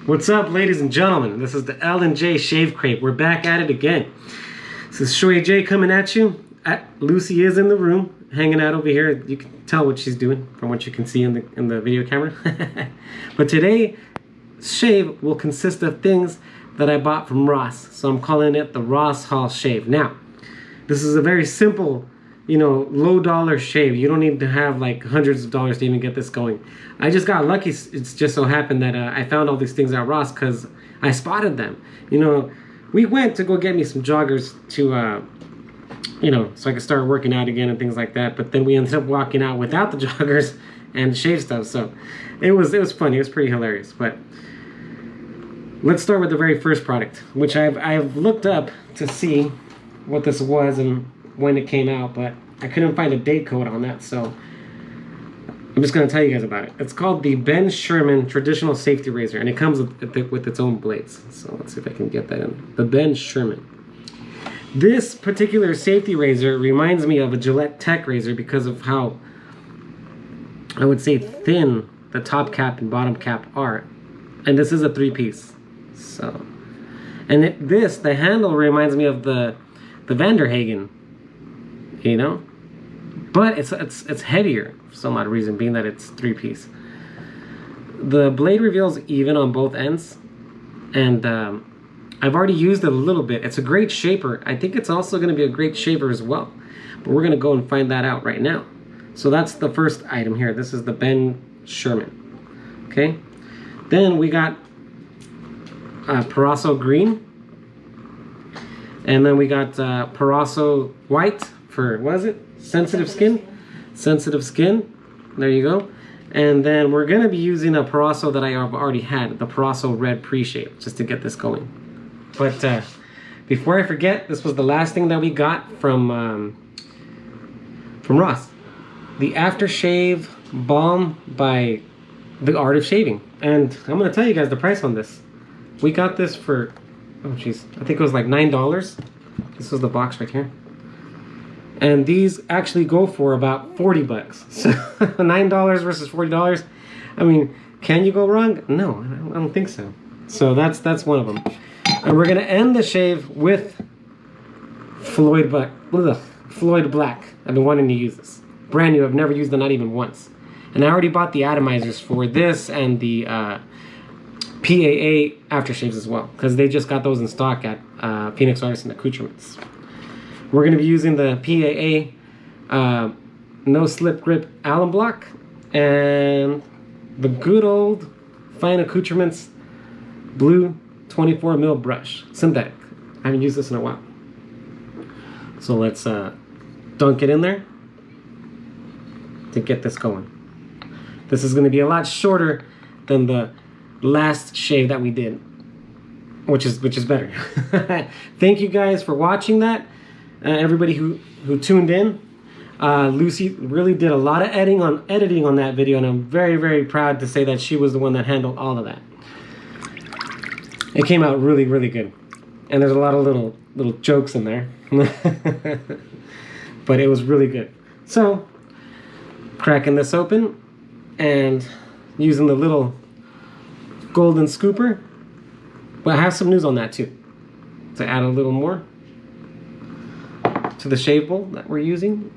What's up, ladies and gentlemen? This is the L&JShaveCrave. We're back at it again. This is Shoei J coming at you. Lucy is in the room, hanging out over here. You can tell what she's doing from what you can see in the video camera. But today, shave will consist of things that I bought from Ross. So I'm calling it the Ross Haul Shave. Now, this is a very simple, low dollar shave. You don't need to have like hundreds of dollars to even get this going. I just got lucky. It's just so happened that I found all these things at Ross because I spotted them. We went to go get me some joggers to, so I could start working out again and things like that. But then we ended up walking out without the joggers and shave stuff. So it was funny. It was pretty hilarious. But let's start with the very first product, which I've looked up to see what this was and when it came out, but I couldn't find a date code on that, so I'm just going to tell you guys about it. It's called the Sherman Traditional Safety Razor, and it comes with its own blades. So let's see if I can get that in. The Sherman. This particular safety razor reminds me of a Gillette Tech razor because of how, I would say, thin the top cap and bottom cap are. And this is a 3-piece. So, and the handle reminds me of the Vanderhagen, but it's heavier for some odd reason, being that it's 3-piece. The blade reveals even on both ends, and I've already used it a little bit. It's a great shaper. I think it's also going to be a great shaver as well, but we're going to go and find that out right now. So that's the first item here. This is the Sherman. Okay, then we got Proraso green, and then we got Proraso white for, what is it? Sensitive skin. There you go. And then we're going to be using a Proraso that I have already had, the Proraso red pre-shave, just to get this going. But before I forget, this was the last thing that we got from Ross. The Aftershave Balm by The Art of Shaving. And I'm going to tell you guys the price on this. We got this for, oh jeez, I think it was like $9. This was the box right here. And these actually go for about 40 bucks. So $9 versus $40. I mean, can you go wrong? No, I don't think so. So that's one of them. And we're gonna end the shave with Floyd Black. I've been wanting to use this. Brand new, I've never used it, not even once. And I already bought the atomizers for this and the PAA aftershaves as well, because they just got those in stock at Phoenix Artisan Accoutrements. We're going to be using the PAA no slip grip alum block and the good old Fine Accoutrements blue 24 mil brush, synthetic. I haven't used this in a while. So let's dunk it in there to get this going. This is going to be a lot shorter than the last shave that we did, which is better. Thank you guys for watching that. Everybody who tuned in. Lucy really did a lot of editing on that video, and I'm very, very proud to say that she was the one that handled all of that. It came out really, really good, and there's a lot of little jokes in there, but it was really good. So, cracking this open and using the little golden scooper, but I have some news on that too, to add a little more to the shave bowl that we're using.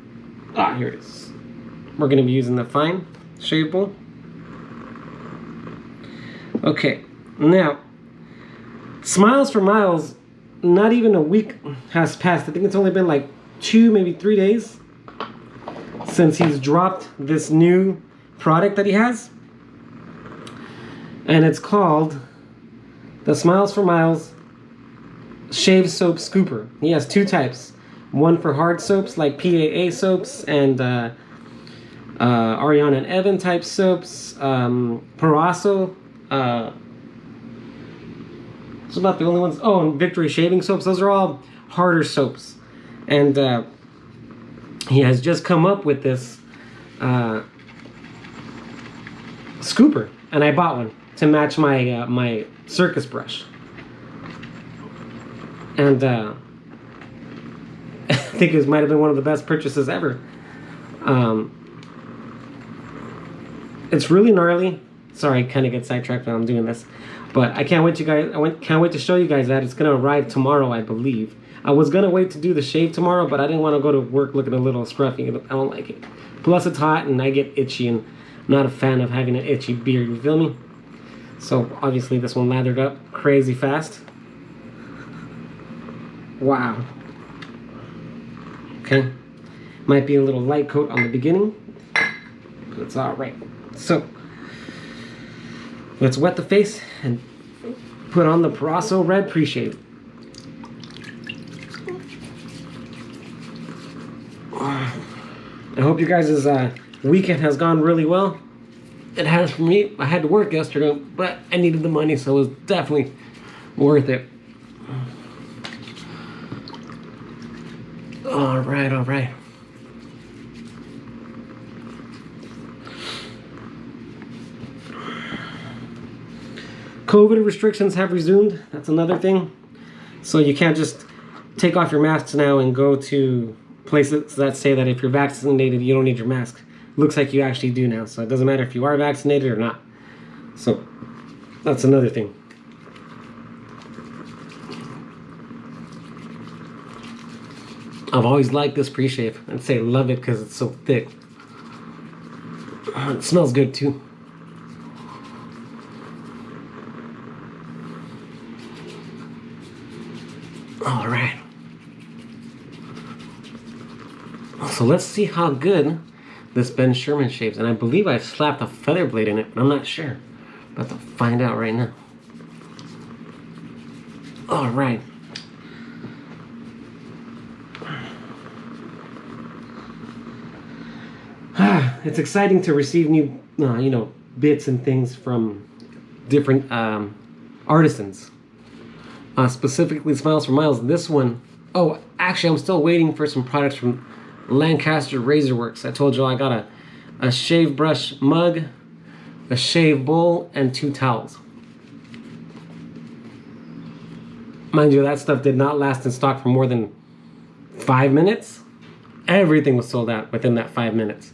Here it is. We're going to be using the fine shave bowl. Okay, now Smiles for Miles, not even a week has passed. I think it's only been like 2, maybe 3 days since he's dropped this new product that he has, and it's called the Smiles for Miles Shave Soap Scooper. He has 2 types. One for hard soaps like PAA soaps and Ariana and Evan type soaps. Proraso. Those are about the only ones. Oh, and Victory shaving soaps. Those are all harder soaps. And he has just come up with this scooper, and I bought one to match my my circus brush. And think it might have been one of the best purchases ever. It's really gnarly. Sorry, I kind of get sidetracked when I'm doing this, but I can't wait can't wait to show you guys that. It's gonna arrive tomorrow, I believe. I was gonna wait to do the shave tomorrow, but I didn't want to go to work looking a little scruffy. I don't like it. Plus, it's hot and I get itchy, and I'm not a fan of having an itchy beard. You feel me? So obviously, this one lathered up crazy fast. Wow. Okay. Might be a little light coat on the beginning, but it's all right. So let's wet the face and put on the Proraso Red Pre-Shave. I hope you guys' weekend has gone really well. It has for me. I had to work yesterday, but I needed the money, so it was definitely worth it. All right, all right. COVID restrictions have resumed. That's another thing. So you can't just take off your masks now and go to places that say that if you're vaccinated, you don't need your mask. Looks like you actually do now. So it doesn't matter if you are vaccinated or not. So that's another thing. I've always liked this pre-shave. I'd say love it because it's so thick. It smells good too. All right. So let's see how good this Ben Sherman shaves. And I believe I slapped a feather blade in it, but I'm not sure. I'm about to find out right now. All right. It's exciting to receive new, bits and things from different artisans. Specifically, Smiles for Miles. This one, oh, actually, I'm still waiting for some products from Lancaster Razor Works. I told you I got a shave brush mug, a shave bowl, and 2 towels. Mind you, that stuff did not last in stock for more than 5 minutes. Everything was sold out within that 5 minutes.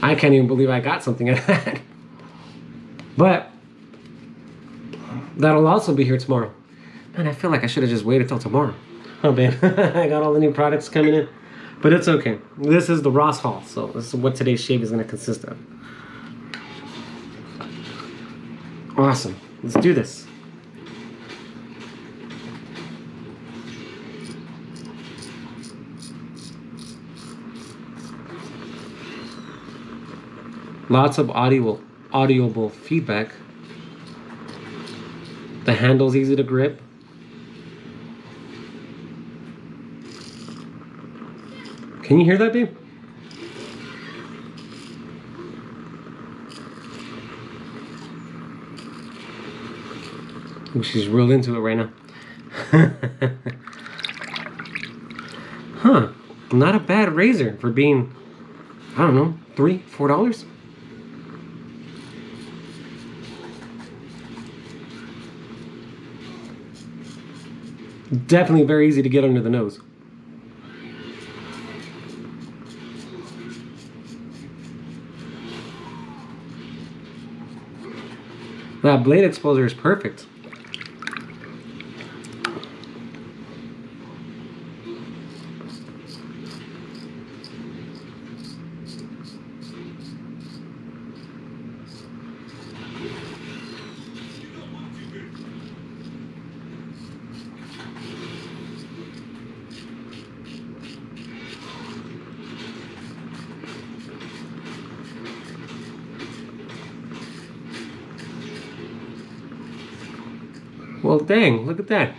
I can't even believe I got something out of that. But that'll also be here tomorrow. Man, I feel like I should have just waited till tomorrow. Oh, man. I got all the new products coming in. But it's okay. This is the Ross haul, so this is what today's shave is going to consist of. Awesome. Let's do this. Lots of audible feedback. The handle's easy to grip. Can you hear that, babe? Oh, she's real into it right now. Huh. Not a bad razor for being, I don't know, $3, $4? Definitely very easy to get under the nose. That blade exposure is perfect. Well, dang, look at that.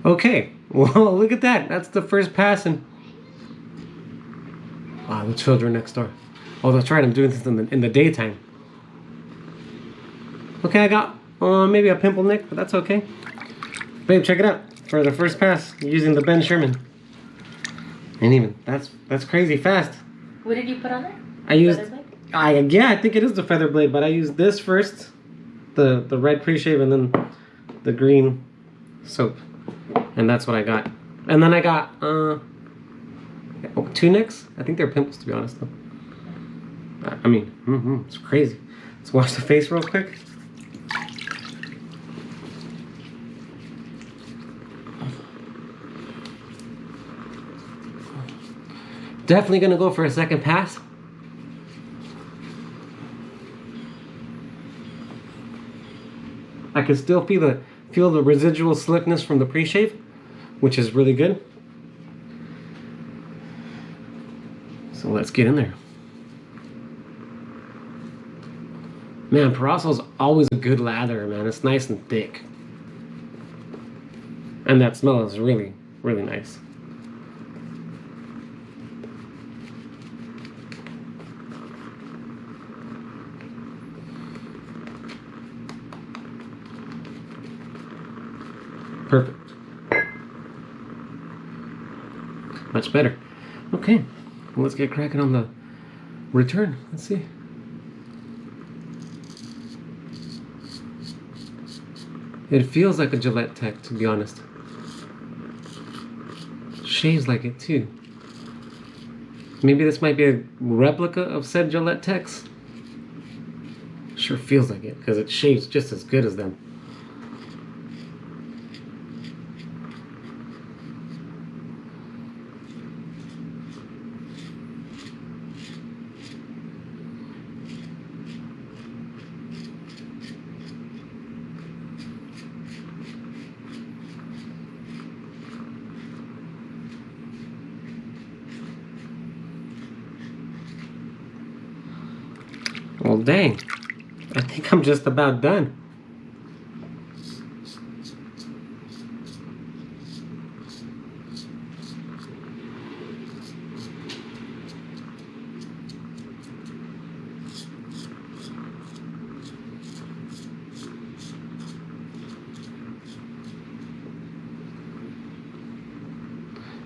Okay, well, look at that. That's the first passing. Wow, the children next door. Oh, that's right. I'm doing this in the daytime. Okay, I got maybe a pimple nick, but that's okay. Babe, check it out. For the first pass, using the Ben Sherman. And even, that's crazy fast. What did you put on there? I used, yeah, I think it is the feather blade, but I used this first, the red pre-shave, and then the green soap. And that's what I got. And then I got 2 nicks. I think they're pimples, to be honest, though. I mean, it's crazy. Let's wash the face real quick. Definitely gonna go for a second pass. I can still feel the residual slickness from the pre-shave, which is really good. So let's get in there. Man, Proraso is always a good lather, man. It's nice and thick. And that smell is really, really nice. Perfect. Much better. Okay, well, let's get cracking on the return. Let's see. It feels like a Gillette Tech, to be honest. Shaves like it too. Maybe this might be a replica of said Gillette Techs. Sure feels like it, because it shaves just as good as them. Well, dang. I think I'm just about done.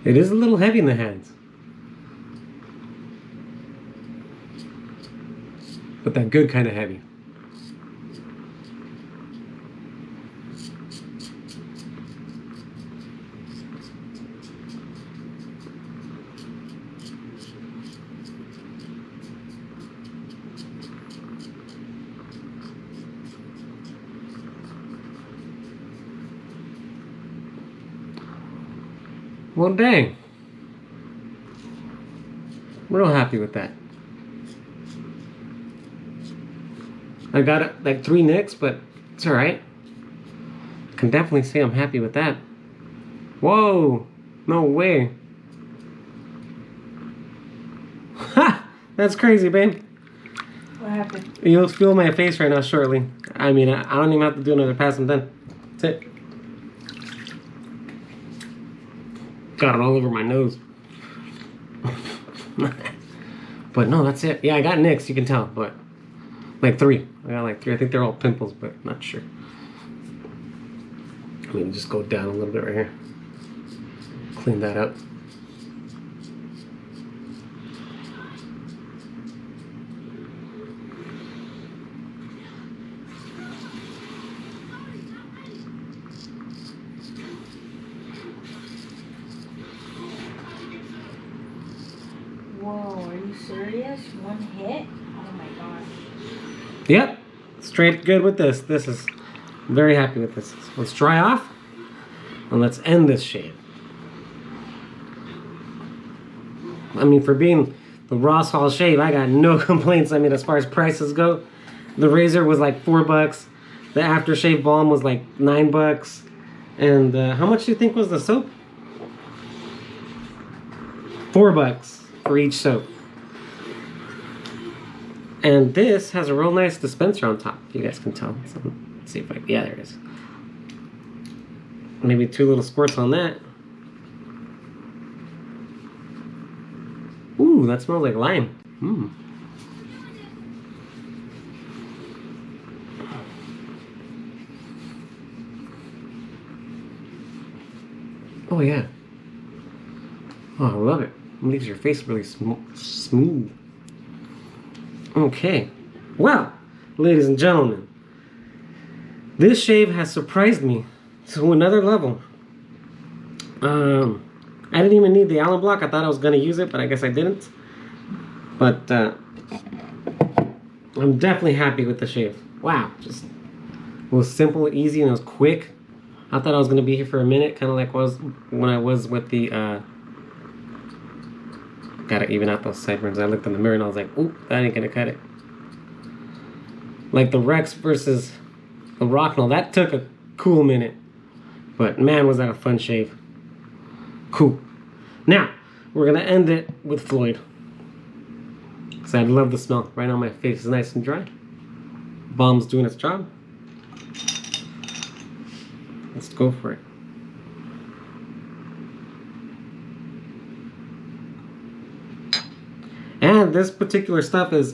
It is a little heavy in the hands. But that good kind of heavy. Well, dang. Real happy with that. I got like 3 nicks, but it's alright. Can definitely say I'm happy with that. Whoa! No way. Ha! That's crazy, babe. What happened? You'll feel my face right now shortly. I mean, I don't even have to do another pass. I'm done. That's it. Got it all over my nose. But no, that's it. Yeah, I got nicks, you can tell, but like 3. I got like 3. I think they're all pimples, but not sure. Let me just go down a little bit right here. Clean that up. Whoa, are you serious? 1 hit? Oh my gosh. Yep, straight good with this. This is very happy with this. So let's dry off and let's end this shave. I mean, for being the Ross Hall shave, I got no complaints. I mean, as far as prices go, the razor was like $4. The aftershave balm was like $9. And how much do you think was the soap? $4 for each soap. And this has a real nice dispenser on top, if you guys can tell. So let's see if I, yeah, there it is. Maybe 2 little squirts on that. Ooh, that smells like lime. Oh yeah. Oh, I love it. It leaves your face really smooth. Okay. Well, ladies and gentlemen, this shave has surprised me to another level. I didn't even need the Allen block. I thought I was gonna use it, but I guess I didn't. But I'm definitely happy with the shave. Wow, just it was simple, easy, and it was quick. I thought I was gonna be here for a minute, kind of like when I was with the. Gotta even out those sideburns. I looked in the mirror and I was like, "Oop, that ain't gonna cut it." Like the Rex versus the Rocknell, that took a cool minute, but man, was that a fun shave. Cool. Now we're gonna end it with Floyd, because I love the smell. Right now my face is nice and dry. Balm's doing its job. Let's go for it. And this particular stuff is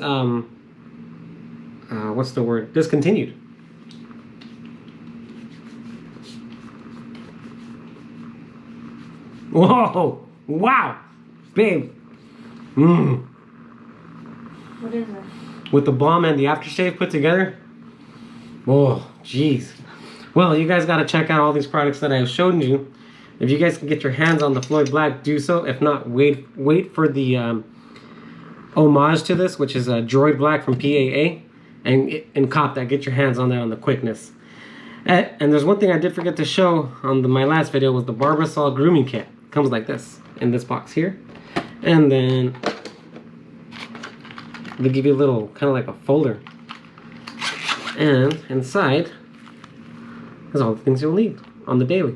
what's the word? Discontinued. Whoa! Wow! Babe! Mmm. What is it? With the balm and the aftershave put together? Oh, jeez. Well, you guys gotta check out all these products that I've shown you. If you guys can get your hands on the Floyd Black, do so. If not, wait for the homage to this, which is a Droid Black from PAA, and cop that. Get your hands on that on the quickness. And there's one thing I did forget to show on my last video was the Barbasol grooming kit. Comes like this in this box here, and then they give you a little kind of like a folder, and inside is all the things you'll need on the daily,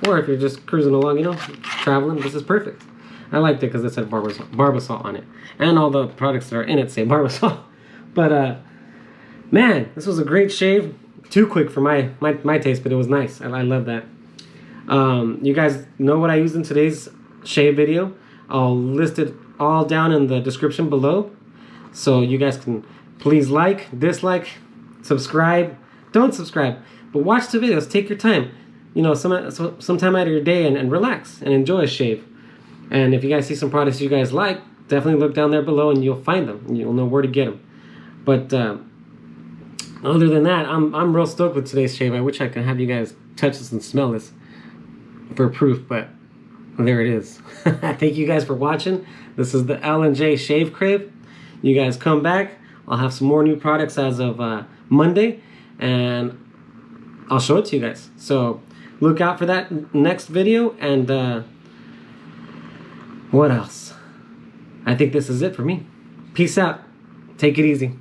or if you're just cruising along, you know, traveling. This is perfect. I liked it because it said Barbasol on it, and all the products that are in it say Barbasol. But man, this was a great shave. Too quick for my taste, but it was nice. I love that. You guys know what I used in today's shave video. I'll list it all down in the description below, so you guys can please like, dislike, subscribe. Don't subscribe, but watch the videos. Take your time. You know, some time out of your day and relax and enjoy a shave. And if you guys see some products you guys like, definitely look down there below and you'll find them. And you'll know where to get them. But other than that, I'm real stoked with today's shave. I wish I could have you guys touch this and smell this for proof, but there it is. Thank you guys for watching. This is the L&JShaveCrave. You guys come back. I'll have some more new products as of Monday, and I'll show it to you guys. So look out for that next video. And what else? I think this is it for me. Peace out. Take it easy.